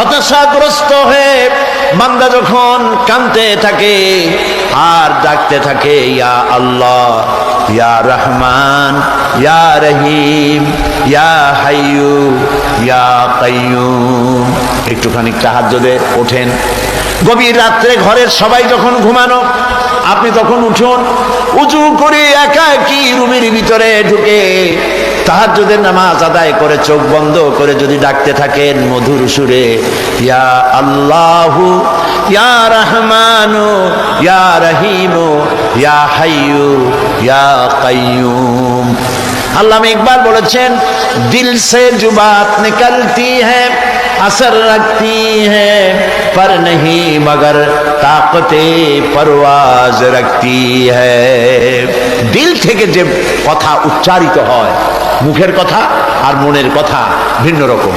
হতাশাগ্রস্ত হয়ে বান্দা যখন কাঁদতে থাকে আর ডাকতে থাকে, ইয়া আল্লাহ, ইয়া রহমান, ইয়া রহিম, ইয়া হাইয়ু, ইয়া কাইয়ুম। একটুখানি তাহাজ্জুদে ওঠেন, গভীর রাত্রে ঘরের সবাই যখন ঘুমানো, আপনি তখন উঠুন, উজু করে একা একই রুমের ভিতরে ঢুকে তাহাজ্জুদের নামাজ আদায় করে চোখ বন্ধ করে যদি ডাকতে থাকেন মধুর সুরে, ইয়া আল্লাহু, ইয়া রহমানু, ইয়া রহিমু, ইয়া হাইয়ু, ইয়া কাইয়ুম। আল্লামা ইকবাল বলেছেন, দিল সে जो बात निकलती है असर रखती है पर नहीं मगर ताकते परवाज रखती है। দিল থেকে যে কথা উচ্চারিত হয়, মুখের কথা আর মনের কথা ভিন্ন রকম।